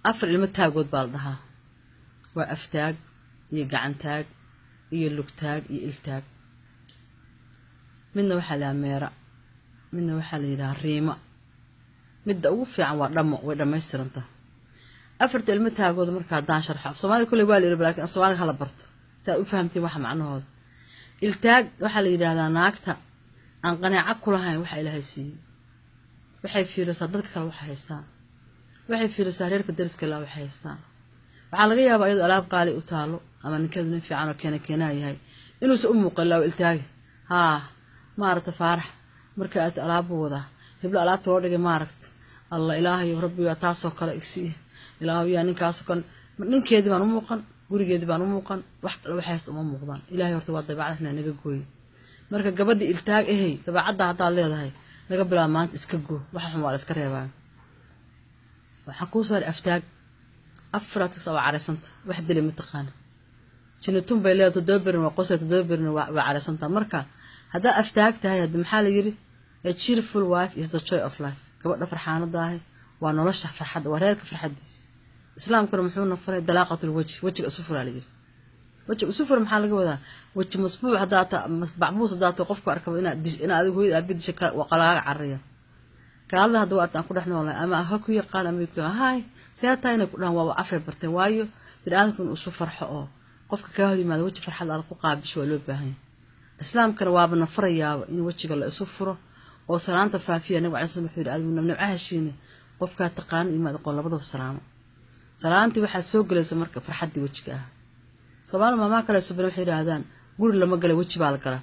afar ilmo taagood baa la dhahaa waa aftaag iyo gacantaag iyo lugtaag iyo iltaag midna waxaa la meera midna waxaa la yiraahdaa riima midda ugu fiican waa dhamo way dhameystiranta afarta ilmo taagood marka daan sharxo Soomaaliya kulli waa la yiraahdaa laakiin Soomaaliga hala barto si aad u fahamtiin waxa macnahooda iltaag waxaa la yiraahdaa naagta aan qanaaco ku lahayn waxa Ilaahay siiyay waxay fiiraysaa dadka kale waxa haystaan waxay fiiraysaa reerka dariska la waxa haystaan waxaa laga yaabaa iyadoo alaab qaali u taalo ama ninkeedu nin fiican oo keenaa yahay inuu soo muuqalo iltaag maarta faarax marka aad alaab wada hebla alaabta loo dhigay maaragta Allah ilaahay rabbi waa taasoo kale igsi ilaahay yaa ninkaas kan ninkeedii baan u muuqan gurigeedii baan u muuqan wax kale waxa haysto uma muuqdaan ilaahay horta waa dabeecadna naga gooy marka gabadha iltaag dabeecadda hadaa leedahay laga bilaabo maanta iska goo waxa xun waa iska reebaa waxa ku soo aftaag afraad soo careysanta wax dili ma taqaan jinatun bay leedahay doobirna waa qosay doobirna waa careysanta marka hada aftaag tahay hada maxaa la yiri a cheerful wife is the joy of life gabadha farxaanada ah waa nolosha farxadda waa reerka farxadiisa islaamkuna muxuu nafaray dalaaqatul wajiga isu furaa la yiri wajiga isu fur maxaa laga wadaa waji masbuuc hada masbacbuus hada qofku arkaba in adigu hooyada abidisha waa qalaaga cariya kaalada hada waa ku dhaxnoolay ama ha ku yaqaan ama ku hay saytaayna ku dhan waa afay bartay waayo bidaankun isu farxo oo qofka ka hor yimaado waji farxad aad ku qaabisho loo baahan islaamkana waaba nafarayaaba in wajiga la isu furo oo salaanta faafiya nabi cali sallallahu alayhi wasallam nabcaashiina qofka taqaan imaad qoon labada salaamo salaanti waxa soo galaysa marka farxadii wajiga ah Soomaaliya ma kala subin waxay yiraahdaan guri lama galay waji baa la galaa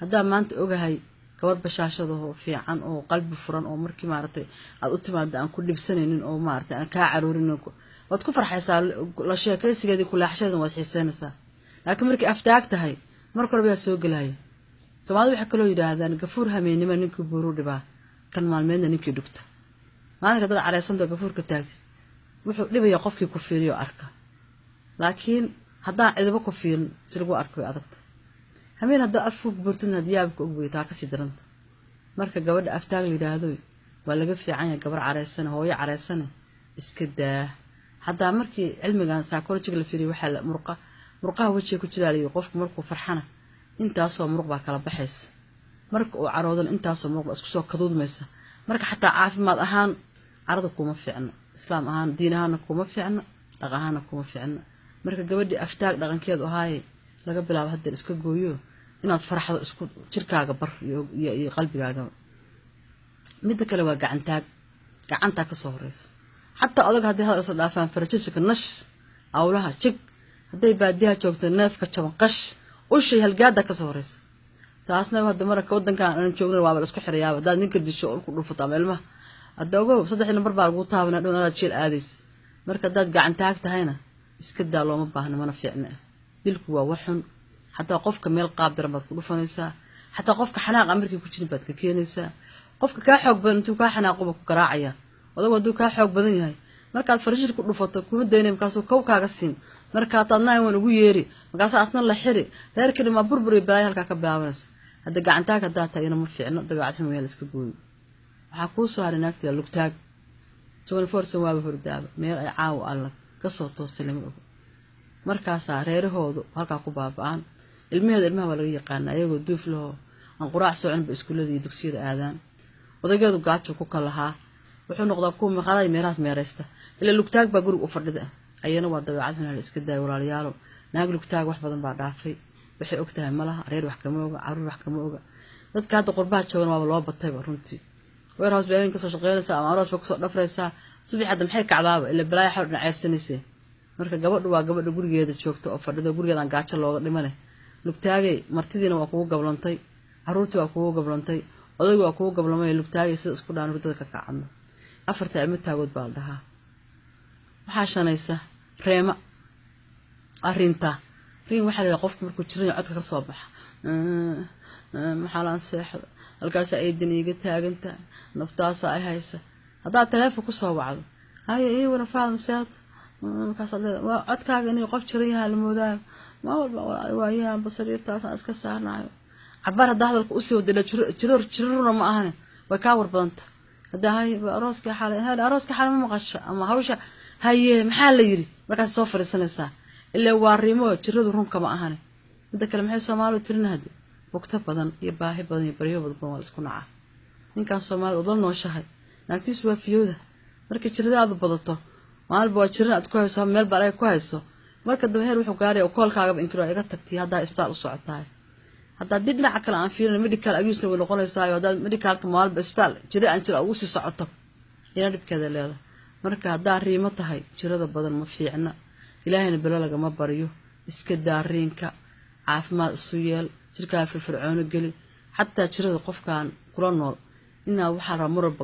hadaa maanta ogahay gabar bashaashada oo fiican oo qalbi furan oo markii maartay aad u timaado aan ku dhibsanaynin oo maartay aan ka caroorin wad ku farxaysaa la sheekaysigeedii ku laaxshadan wad xiisaynaysaa laakiin markii aftaag tahay marka hore soo galay Soomaaliya waxa kale oo yiraahdaan gafuur hameenimo ninkii buuru dhibaa kan maalmeedna ninkii dhugta maalinka dad careysanta gafuurka taagtid wuxuu dhibaya qofkii ku fiiriyo arka laakiin hadaa ciidaba ku fiirin si lagu arko adagta hameen hadaa afku burtin hadiyaabka ugu weeytaa ka sii daranta marka gabadha aftaag la yiraahdo waa laga fiican yahay gabar careysan hooyo careysan iska daa hadaa markii cilmigan psychology la fiiriyo waxa la murqaha wajiga ku jiraaliyo qofku markuu farxana intaas oo muruq baa kala baxaysa marka uu caroodan intaas oo muruq isku soo kaduudmaysa marka xataa caafimaad ahaan arada kuma fiicna islaam ahaan diin ahaan kuma fiicna dhaqan ahaan kuma fiicna marka gabadhi aftaag dhaqankeedu ahaay laga bilaabo hadda iska gooyo inaad farxado isku jirkaaga bar iyo qalbigaaga midda kale waa gacanta ka soo horeysa حتى أضغط هذه الأصل عفان فرجتك النش أولها شق هذي بعدها شوكت النف كشبن قش وشي هالجادة كسوريس تاسنا وهذا مرة كودن كان أنا شغلنا وعمل أسكو حريابة ده نكد الشغل كله فطام علمه الدوغو صدق إنه بربع قوتها من هذا تشيل آديس مركز ده قاعد تاكت هنا اسكت الله ما بهنا ما نفعنا دلكوا وحن حتى قف كميل قابر ما تقولوا فنيسا حتى قف كحناق أمريكي كوتشين بدك كينيسا قف كحق بنتو كحناق وكراعية وده ودو كحق بدني هاي مركز فرجت كله فطر كل دينه مكاسو كوكا قسين مركز طلنا ونقول يري مكاس أصلا لحري لكن ما بربري بلاي هالك كبلاونس هذا قاعد تاك الداتا هنا ما في عنا ده قاعد هم يلسك بقول حكوسو هذا نكتة لوكتاك شو الفرصة وابه فرداب مير عاو الله قصة توصل مركز رير هودو هالك كوبابان المها ولا يقانا يجو دوف له عن قراء سوعن بإسكولة دي دكسير آذان وده جادو قاعد شو كلها وحنا نقدركم مخالي ميراث ميرسته إلا لوكتاك بقول وفرده أينا وضع عادنا الإسكدة ولا ريالو ناقل لوكتاك واحد بدن بعد عافي وحي أكتها ملها رير وحكموجا عرور وحكموجا ذات كانت قربات شغل ما بالله بطيبة رنتي ويرهاس بيعمل قصة شغالة ساعة ما راس بكسر نفر ساعة صبي حد محيك عبابة اللي بلاي حر نعيس تنسي مركب قبل نقول جيد شوكته وفرده نقول جيد عن قاتش الله لمنه لوكتاكي مرتدينا وقوه قبل أنتي عرورتي وقوه قبل أنتي أضيق وقوه قبل ما لوكتاكي سيس كل عن بدك كعنا أفرت عمتها قد بالدها وحاشانيسة ريما أرينتا رين واحد يقف مركو تشرين عدك الصباح محلان ساحر القاسة أيدني قلت أنت نفتاسة أي هيسة هذا تلافك وصوّعه هاي إيه ولا فاهم سات كاسة عدك أجني يقف تشريها الموضوع ما هو وياه بصير تاسع أسكسرنا عبارة ده هذا القصة ودل تشرر ما أهنا وكاور بنت هذا هاي أروسك حالة هذا أروسك حالة ما مقش أما هوشة هاي محل يري مركز صفر السنة ساعة إلا واريمو ترد روم كما أهاني هذا كلام حي سومالو ترين هذي وقت بدن يباهي بدن يبريو بدن والسكون عاه إن كان سومال وضل نوشهاي لكن سوى فيوده مركز ترد هذا بدلته ما البوا ترد كويس هم مال برأي كويسه مركز دمهر وحقاري وكل كعب إنكرا يقطع تكتي هذا إسبتال الصعطاي هذا ديدنا عكلا عن فينا ميديكال أبيوسنا ولا قلنا سايو هذا ميديكال كمال بإسبتال ترى أنت الأوسي صعطه ينادب كذا لا مركز هذا ريمته هاي ترد بدن ما في عنا إلهنا بلالك ما بريو إسكدارينك عاف ما السويل شركة في الفرعون الجلي حتى ترد قف كان كلنا إنه وحرا مرب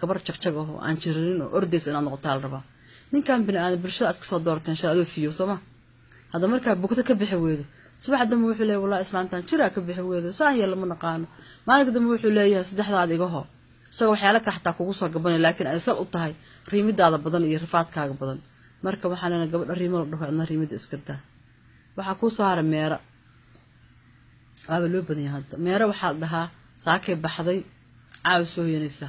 قبر شقشقه عن شرين وأردس إن نقطع الربا نين كان بني آدم برشة أسكت صدرت إن شاء الله فيه سما هذا مركب بوقتك بحويده صباح دم وحلا والله إسلام تان شراك بحويده صاحي لما نقانه ما نقدر وحلا يا صدق هذا يجوها سوى حالك حتى كوسا قبلني لكن أنا سألت هاي ريمد هذا بدن يرفعت كاج بدن مركب حالنا قبل الريمد رفع أنا ريمد إسكتها وحكوا صار ميرا هذا لو بدني هذا ميرا وحالها ساكب بحضي عاوز وهي نسا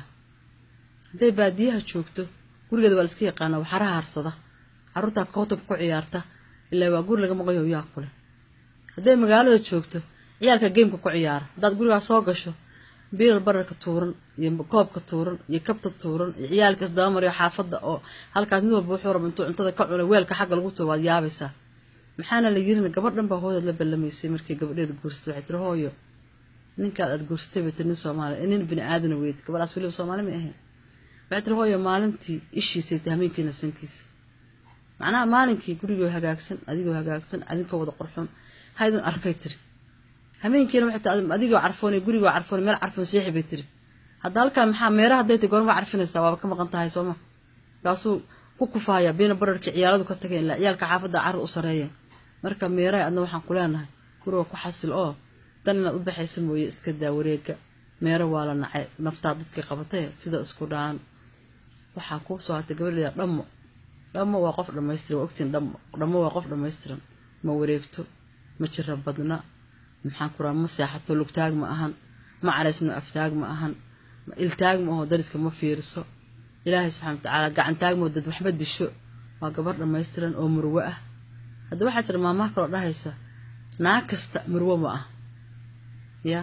هذي باديها شوكته gurigeeda waa iska yaqaana waxaraha harsada caruurta kootab ku ciyaarta ilaa waa guri laga maqayo yaa kule haday magaalada joogto ciyaalka gameka ku ciyaara dad guriga soo gasho biil bararka tuuran iyo koobka tuuran iyo kabta tuuran ciyaalka isdaba mariyo xaafada oo halkaas mid walba wuxuu rabaa intuu cuntada ka cuno weelka xagga lagu tuuro waad yaabaysaa maxaana la yirin gabadhan baa hooyada la ballamaysay markii gabadheeda guurstay waxay tiri hooyo ninka aad guurstay batin Soomaali nin bini aadan weyd gabadhaas waliba Soomaali ma ahayn بعد رهوية مالنتي إشي سيتهمين كنا سنكيس معناها مالنكي قريبو هجاكسن أديجو هجاكسن أدينكو وضع قرحون هيدا أركيتري همين كنا حتى أديجو عرفوني قريبو عرفوني ما عرفون سيحي بيتري هذا الكلام محميرة هديت يقول ما عرفين السوا كم قنطة هاي سوما قاسو كوكفايا بين برك عيالات وكتكين لا عيال كحافظ عرض أسرية مركب ميراي أنه وحن كلنا كروه كحصل دلنا بحيس الموي إسكدا وريكا ميرا ولا نفترض قبطيه سيدا اسكودان waxaa ku soo hartay gabadha dhamo waa qof dhameestiran waqtin dhamo waa qof dhameestiran ma wareegto ma jira badna maxaan ku raama saaxato lugtaag ma ahan ma calaysno aftaag ma ahan ma iltaag ma oo dariska ma fiirso ilaahay subhanahu wa ta'ala gacantaag ma dad waxba disho waa gabadh dhamaystiran oo murwa ah hada waxa jira maamaha kala dhahaysa naag kasta murwa ma ah ya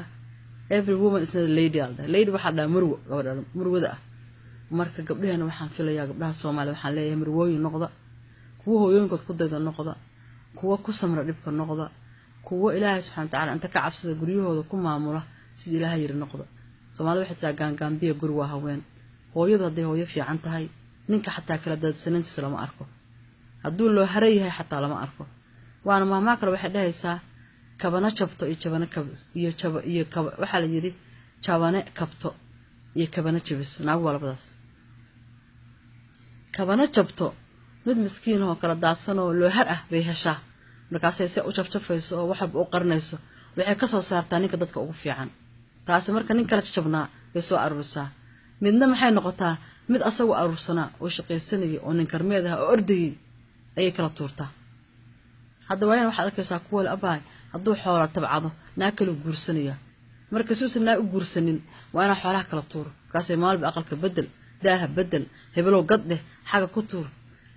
every woman is a lady lady waxa dhaa murwa gabadha murwada ah marka gabdhaheena waxaan filayaa gabdhaha Soomaaliyeed waxaan leeyahay murwooyin noqda kuwa hooyooyinkood ku dayda noqda kuwa ku samra dhibka noqda kuwa Ilaahay subhanahu wa ta'ala inta ka cabsada guryahooda ku maamula sida Ilaahay yiri noqda Soomaaliyeed waxay tiraa gaangaambiya guri waa haween hooyada haday hooyo fiican tahay ninka xataa kala dadsanantiisa lama arko hadduu loo haray yahay xataa lama arko waana maama kale waxay dhahaysaa kabana jabto iyo jabana kabis iyo jaba iyo waxa la yiri jabane kabto iyo kabana jabis naag walbadaas kabana jabto mid miskiin oo kala daadsan oo loo har ah bay heshaa markaas ay u jabjafayso oo waxa uu qarnayso waxay ka soo saartaa ninka dadka ugu fiican taasi marka nin kala jabnaa way soo arursaa midna maxay noqotaa mid asagu arursana oo shaqaysanay oo nin karmeed ah oo ordayay ay kala tuurtaa hadda waayaan waxa arkaysaa kuwa abaay hadduu xoolo tabcado naa kala guursanaya marka suusanaa u guursanin waana xoolaha kala tuuro kaasay maalba aqalka bedel daaha bedel hebelo gadde xaga ku tuur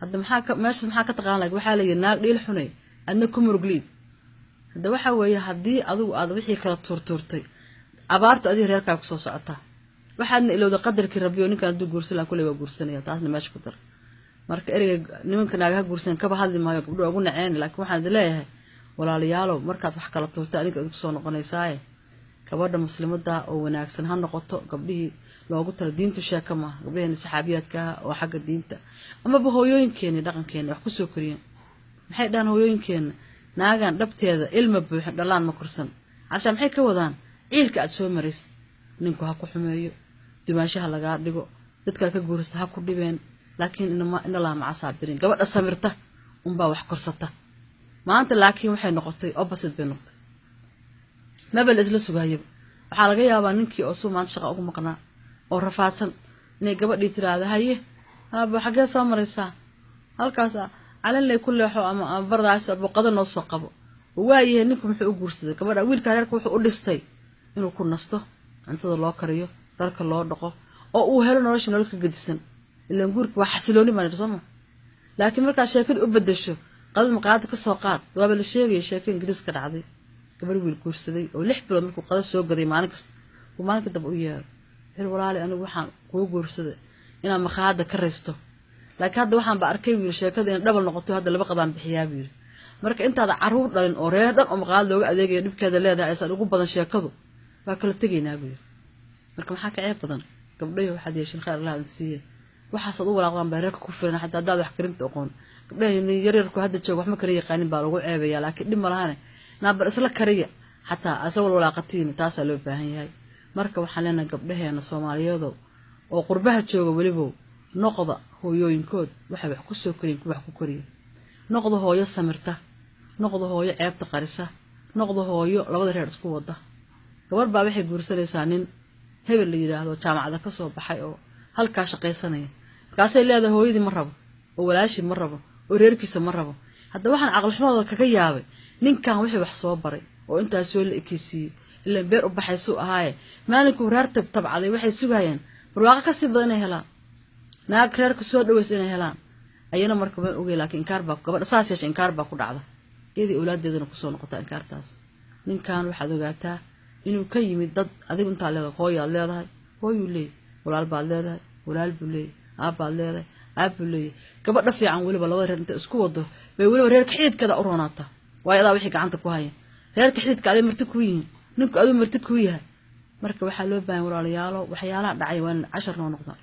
hadda maxaa ka taqaan laag waxa la yiraahdaa dhil xunay adna ku muruglid hadda waxa weeye hadii adigu aad wixii kala tuurtay abaarta adii reerka ku soo socota waxaadna ilowda qadarkii rabbiyo ninkan haduu guursan kulay waa guursanaya taasna meesha ku dar marka ereyga nimanka naagaha guursan kaba hadli maayo gabdho ugu naceen laakiin waxaan leeyahay walaalayaalo markaad wax kala tuurtay adiga ku soo noqonaysaa gabadha muslimada oo wanaagsan ha noqoto gabdhihii loogu tala diintu sheeka ma gabdhaheena saxaabiyaadka oo xagga diinta ama hooyooyinkeena dhaqankeena wax ku soo koriyeen maxay dhaan hooyooyinkeena naagan dhabteeda ilma buuxin dhalaan ma kursan halsha maxay ka wadaan ciilka aad soo mareys ninku ha ku xumeeyo dimaashaha laga dhigo dadka ka guurista ha ku dhibeen laakiin inna la ma asaabirin gabadha samirta baa wax korsata maanta laakiin waxay noqotay opposite bay noqotay mabal isla sugaayay waxa laga yaabaa ninkii oo soo maanta shaqo ugu maqnaa oo rafaadsan inay gabadhii tiraahdo haye aba xagee soo maraysaa halkaas calan lay ku leexo ama bardaas abo qadan noo soo qabo waayahay ninku muxuu u guursaday gabadha wiilka reerka wuxuu u dhistay inuu ku nasto cuntada loo kariyo dharka loo dhaqo oo uu helo nolosha nolol ka gedisan ilaan guurka waa xasilooni baan irsoma laakiin markaa sheekada u bedesho qalad maqaad ka soo qaad waaba la sheegay sheeko ingiriis ka dhacday gabar wiil guursaday oo 6 bilood markuu qada soo gaday maalin kasta uu maalinka dab u yeero hir walaali anigu waxaan kugu guursaday inaan maqaada ka reysto laakiin hadda waxaan ba arkay wiil sheekada in double noqoto hadda laba qadaan bixiyaa wiil marka intaada caruur dhalin oo reer dhan oo maqaad looga adeegayo dhibkeeda leedahay aysan ugu badan sheekadu waa kala tegaynaa wiil marka maxaa ka ceeb badan gabdhaha waxaad yeeshin khayr Allah siiye waxaasad u walaaqdaan baa reerka ku filan xataa hadaad wax karinta aqoon gabdhaha yaryarku hadda jooga wax ma kariya yaqaanin baa lagu ceebaya laakiin dhib ma lahaane naabar isla kariya xataa asla walaaqatiin taas loo baahan yahay marka waxaan leenahay gabdhaheena Soomaaliyeed oo qurbaha jooga waliba noqda hooyooyinkood waxa wax ku soo koreen wax ku koriyo noqdo hooyo samirta noqdo hooyo ceebta qarisa noqdo hooyo labada reer isku wada gabar baa waxay guursanaysaa nin hebel la yiraahdo jaamacada ka soo baxay oo halka shaqaysanaya kaasay leedahay hooyadii ma rabo oo walaashi ma rabo oo reerkiisa ma rabo hadda waxaan aqal xumada kaga yaabay ninkan wixii wax soo baray oo intaas soo la ekisiiyay ilaa beer u baxayso ahaaye maalinku reer tabcaday waxay sugayaan barwaaqo ka sii badan helaan naag reerka soo dhaweys inay helaan ayana marka ma ogeey laakiin inkaar baa gabadha saas yeeshay inkaar baa ku dhacda iyadii awlaadeedana ku soo noqota inkaartaas ninkan waxaad ogaataa inuu ka yimid dad adigu inta leedahay hooyaad leedahay hooyuu leeyahay walaal baad leedahay walaal buu leeyahay aabbaad leedahay aabuu leeyahay gabadha fiican waliba labada reer inta isku wado bay waliba reerka xididkada u roonaata waayadaa wixii gacanta ku haya reerka xididka ay marti ku yihiin ninku adu marti ku yahay marka waxa loo baahan walaalayaalo waxyaalaha dhacay waan 10 noo noqda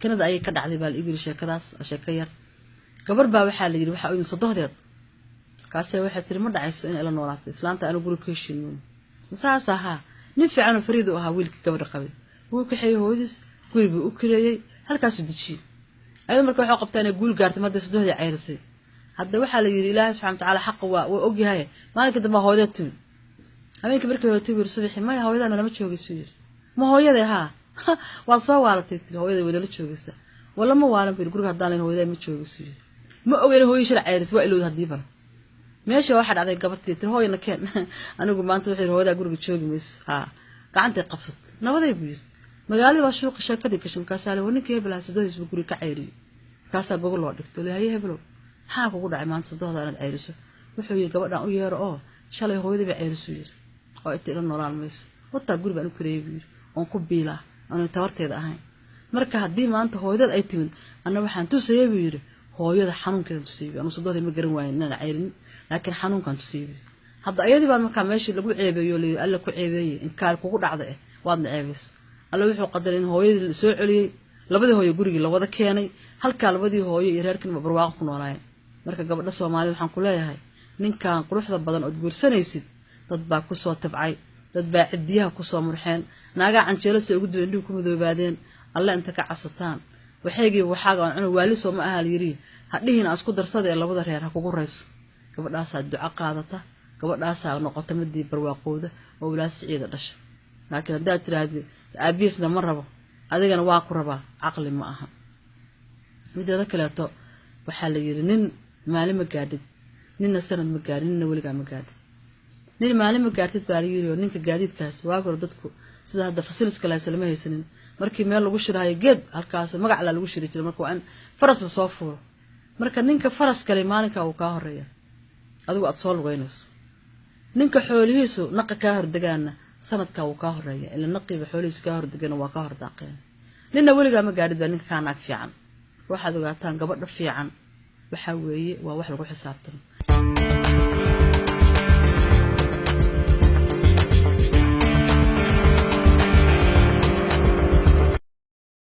kanada ay ka dhacday baa igu sheekadaas sheeko yar gabar baa waxa la yiri waxa uu sadohdeed kaasay waxa tiri ma dhacayso in ila noolaato islaanta anu guri ka heshiin masaasaha nin fiican oo fariid u ahaa wiilka gabadha qabay wuu ka xiyay hooyadiis guriga u kireeyay halkaas u dajiyay ayada marka waxa qabtaan guul gaartay madda sadohdeed ceyrisay hadda waxa la yiri ilaahay subhanahu wa ta'ala xaq waa og yahay maalinka dambe hooyada timi habeenkii markii hooyada timi subaxi ma hooyadana lama joogayso ma hooyada ha waa soo waalatay hooyada wada la joogaysa wala ma waalan bir guriga hadaan leen hooyada ma joogayso ma ogeyn hooyada shil ceyris waa ilowd hadii bal meesha waxa dhacday gabartii tir hooyana keen anigu maanta wixii hooyada guriga joogi mis ha gacanta qabsat nabaday buu magaalada waa suuq shakadii ka shimkaasale waninkii heblaha sadoois buu guriga ka ceyriyay kaasa gogol loo dhigto leeyahay heblo maxaa kugu dhacay maanta sadooda aad ceyriso wuxuu yiri gabadhan u yeero oo shalay hooyada ba ceyriso yiri oo inta ila noolaal mayso wata guriga anu kareeyay oo ku biila aan tabarteeda ahayn marka hadii maanta hooyada ay timid anna waxaan tusayay buu yiri hooyada xanuunkeeda tusayay anu sadooda ma garan waayeen inaan ceyrin laakiin xanuunkan tusayay hadda ayadii baan marka meeshii lagu ceebeeyo leeyahay alla ku ceebeeyay in kaar kugu dhacday waad naceebis alla wuxuu qadaray in hooyadii la soo celiyay labadii hooyo guriga la wada keenay halka labadii hooyo iyo reerkii barwaaqo ku noolaayeen marka gabadha Soomaaliyeed waxaan ku leeyahay ninkan quruxda badan oo guursanaysid dad baa ku soo tabcay dad baa cidiyaha ku soo murxeen naaga canjeelada ugu duwendhigu ku madoobaadeen alla inta ka cabsataan waxaygii waxaaga aan cunug waali soo ma aha yiri hadhiina isku darsadee labada reer ha kugu reyso gabadhaas duco qaadata gabadhaas noqoto midii barwaaqooda oo walaas ciida dhashay laakiin hadaa tiraahdo aabiisna ma rabo adigana waa ku rabaa aqli ma aha midada kaleeto waxa la yiri nin maalin ma gaadid ninna sanad ma gaadin ninna waliga ma gaadin nin maalin ma gaartid baa yiri oo ninka gaadiidkaas waa gor dadku sida hadda fasiliska la salama haysanin markii meel lagu shiraayo geed halkaas magac la lagu shiri jiray marka waan faras la soo fuuro marka ninka faras kale maalinka uu ka horeeyo adigu aad soo lugeynayso ninka xoolihiisu naqa ka hordagaana sanadka uu ka horeeyo ila naqiba xoolihiisa ka hordagana waa ka hordaaqeen ninna waliga ma gaadid baa ninka kaanaag fiican waxaad ogaataan gabadha fiican waxa weeye waa wax lagu xisaabtamo